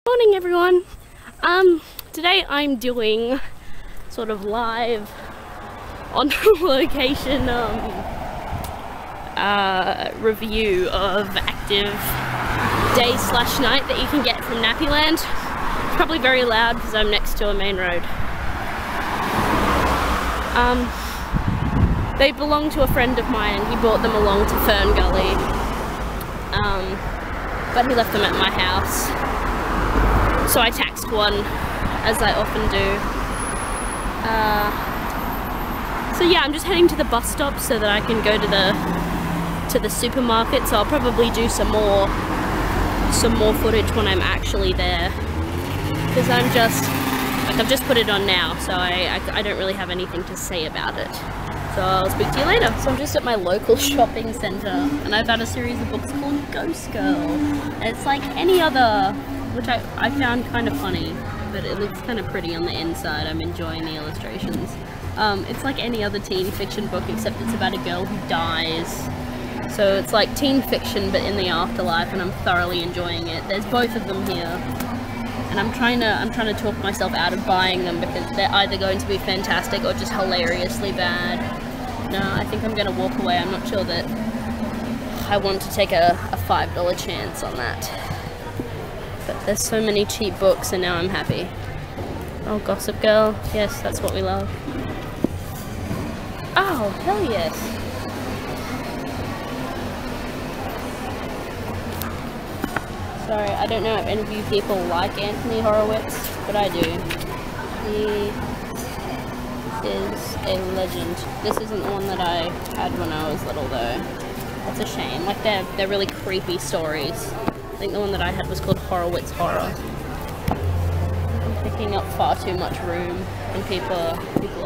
Morning everyone. Today I'm doing sort of live on location review of active day/night that you can get from Nappyland. It's probably very loud because I'm next to a main road. They belong to a friend of mine. He brought them along to Fern Gully, but he left them at my house. So I taxed one, as I often do. So yeah, I'm just heading to the bus stop so that I can go to the supermarket. So I'll probably do some more footage when I'm actually there, because I've just put it on now, so I don't really have anything to say about it. So I'll speak to you later. So I'm just at my local shopping centre, and I've had a series of books called Ghost Girl. It's like any other, which I found kind of funny, but it looks kind of pretty on the inside. I'm enjoying the illustrations. It's like any other teen fiction book, except it's about a girl who dies. So it's like teen fiction, but in the afterlife, and I'm thoroughly enjoying it. There's both of them here, and I'm trying to talk myself out of buying them because they're either going to be fantastic or just hilariously bad. No, I think I'm gonna walk away. I'm not sure that I want to take a $5 chance on that. But there's so many cheap books, and now I'm happy. Oh, Gossip Girl. Yes, that's what we love. Oh, hell yes. Sorry, I don't know if any of you people like Anthony Horowitz, but I do. He is a legend. This isn't the one that I had when I was little, though. That's a shame. Like, they're really creepy stories. I think the one that I had was called Horowitz Horror. I'm picking up far too much room, and people are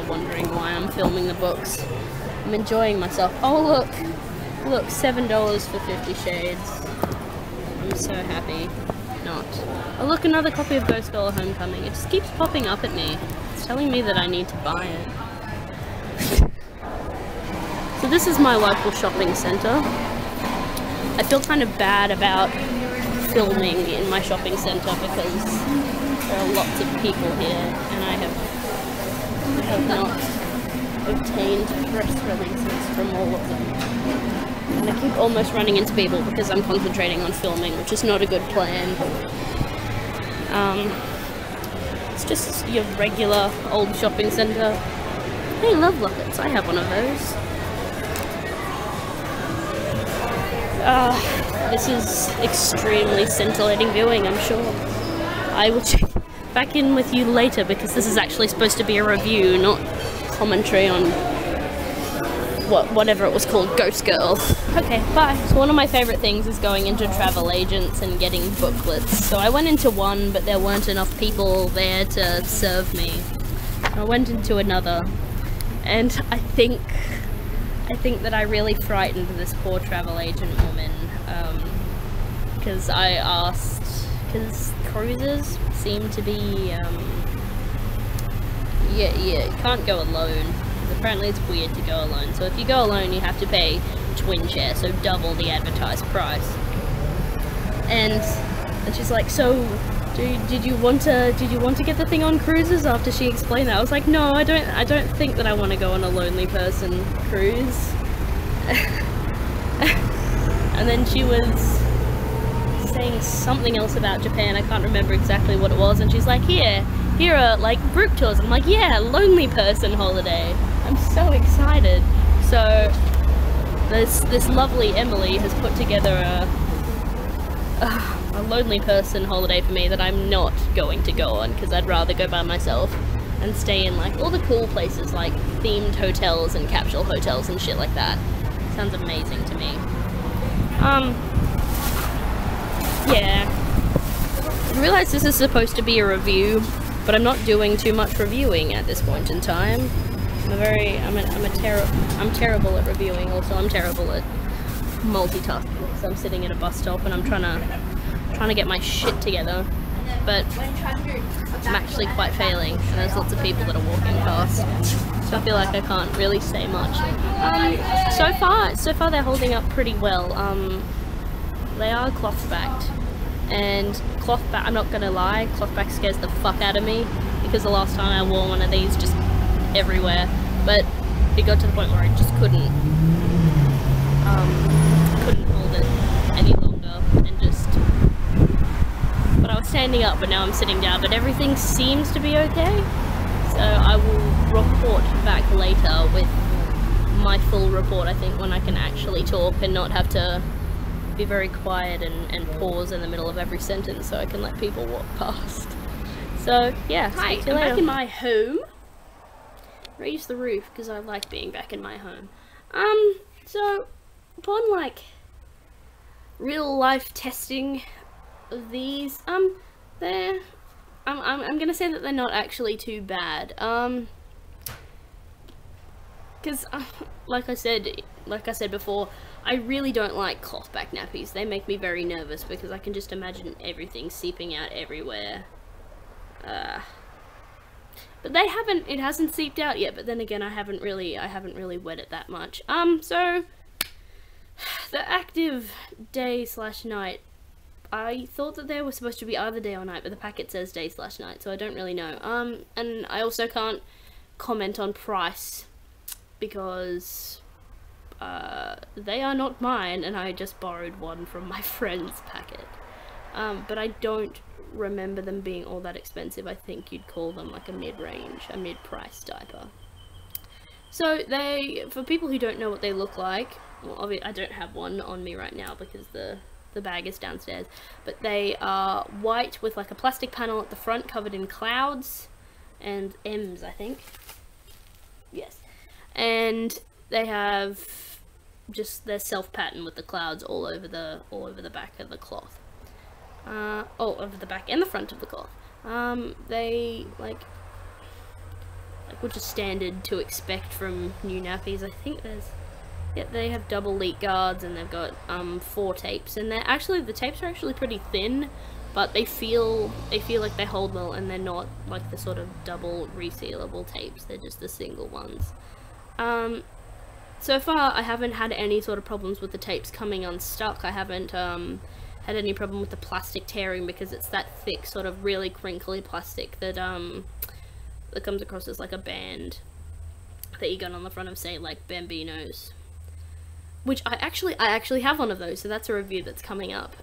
wondering why I'm filming the books. I'm enjoying myself. Oh look, $7 for 50 Shades. I'm so happy. Not. Oh look, another copy of Ghost Girl Homecoming. It just keeps popping up at me. It's telling me that I need to buy it. So this is my local shopping centre. I feel kind of bad about filming in my shopping centre because there are lots of people here, and I have not obtained press releases from all of them. And I keep almost running into people because I'm concentrating on filming, which is not a good plan. It's just your regular old shopping centre. Hey, love lockets, I have one of those. This is extremely scintillating viewing, I'm sure. I will check back in with you later because this is actually supposed to be a review, not commentary on whatever it was called, Ghost Girl. Okay, bye. So one of my favourite things is going into travel agents and getting booklets. So I went into one, but there weren't enough people there to serve me. I went into another, and I think that I really frightened this poor travel agent woman, because I asked, because cruises seem to be, yeah, you can't go alone. Apparently it's weird to go alone, so if you go alone you have to pay twin share, so double the advertised price. And she's like, so did you want to get the thing on cruises? After she explained that, I was like, no, I don't think that I want to go on a lonely person cruise. And then she was saying something else about Japan, I can't remember exactly what it was, and she's like, here are like group tours. I'm like, yeah, lonely person holiday. I'm so excited. So this lovely Emily has put together a lonely person holiday for me that I'm not going to go on, because I'd rather go by myself and stay in like all the cool places like themed hotels and capsule hotels and shit like that. Sounds amazing to me. Yeah. I realise this is supposed to be a review, but I'm not doing too much reviewing at this point in time. I'm terrible at reviewing. Also, I'm terrible at multitasking because I'm sitting at a bus stop and I'm trying to get my shit together. But I'm actually quite failing, and there's lots of people that are walking past, so I feel like I can't really say much. So far they're holding up pretty well. They are cloth backed, And cloth back, I'm not gonna lie, cloth back scares the fuck out of me, because the last time I wore one of these just everywhere, but it got to the point where I just couldn't hold it any longer, and just, but I was standing up, but now I'm sitting down, but everything seems to be okay, so I will report back later with my full report, I think, when I can actually talk and not have to be very quiet and pause in the middle of every sentence so I can let people walk past. So yeah, hi, I'm back in my home. Raise the roof because I like being back in my home. So upon like real life testing of these, I'm gonna say that they're not actually too bad. Because like I said before, I really don't like cloth back nappies. They make me very nervous because I can just imagine everything seeping out everywhere. But it hasn't seeped out yet, but then again, I haven't really wet it that much. So the active day/night, I thought that they were supposed to be either day or night, but the packet says day/night, so I don't really know. And I also can't comment on price because they are not mine, and I just borrowed one from my friend's packet. But I don't remember them being all that expensive. I think you'd call them like a mid-range, a mid-price diaper. So for people who don't know what they look like, well, obviously I don't have one on me right now because the bag is downstairs, but they are white with like a plastic panel at the front covered in clouds and M's, I think. Yes. And they have just their self-pattern with the clouds all over the back of the cloth. Over the back and the front of the cloth. They like which is standard to expect from new nappies. I think they have double leak guards, and they've got 4 tapes, and the tapes are actually pretty thin, but they feel like they hold well, and they're not like the sort of double resealable tapes. They're just the single ones. So far I haven't had any sort of problems with the tapes coming unstuck. I haven't had any problem with the plastic tearing, because it's that thick, sort of really crinkly plastic that that comes across as like a band that you got on the front of, say, like Bambinos, which I actually have one of those, so that's a review that's coming up.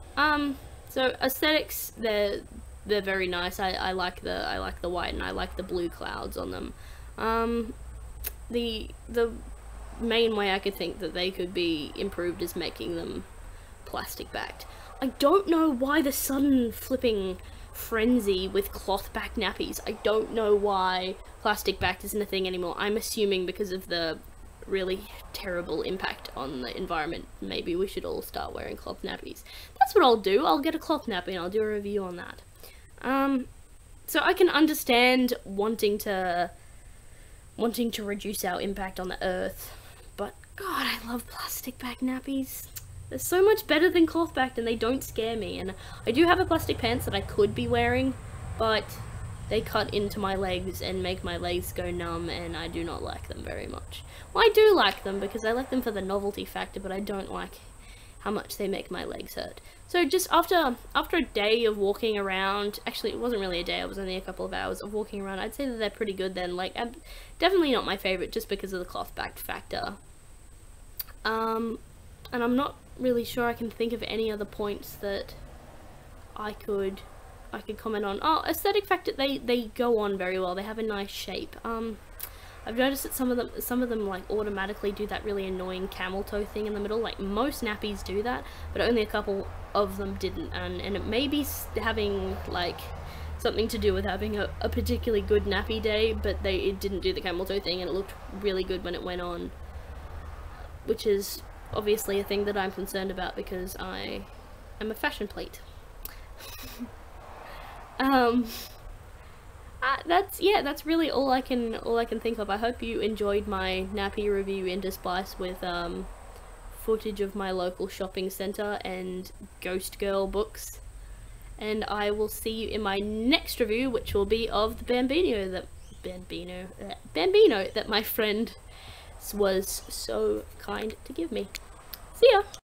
So aesthetics, they're very nice. I like the white, and I like the blue clouds on them. The main way I could think that they could be improved is making them plastic backed. I don't know why the sudden flipping frenzy with cloth back nappies. I don't know why plastic backed isn't a thing anymore. I'm assuming because of the really terrible impact on the environment. Maybe we should all start wearing cloth nappies. That's what I'll do. I'll get a cloth nappy and I'll do a review on that. So I can understand wanting to reduce our impact on the earth, but God, I love plastic back nappies. They're so much better than cloth backed, and they don't scare me. And I do have a plastic pants that I could be wearing, but they cut into my legs and make my legs go numb, and I do not like them very much. Well, I do like them because I like them for the novelty factor, but I don't like how much they make my legs hurt. So just after a day of walking around, actually it wasn't really a day, it was only a couple of hours of walking around, I'd say that they're pretty good then. Like, definitely not my favorite just because of the cloth backed factor. And I'm not really sure I can think of any other points that I could comment on. Oh, aesthetic factor, they go on very well. They have a nice shape. I've noticed that some of them like automatically do that really annoying camel toe thing in the middle. Like, most nappies do that, but only a couple of them didn't, and it may be having like something to do with having a particularly good nappy day, but it didn't do the camel toe thing, and it looked really good when it went on, which is obviously a thing that I'm concerned about because I am a fashion plate. That's really all I can think of. I hope you enjoyed my nappy review interspersed with footage of my local shopping centre and Ghost Girl books, and I will see you in my next review, which will be of the Bambino that my friend was so kind to give me. See ya!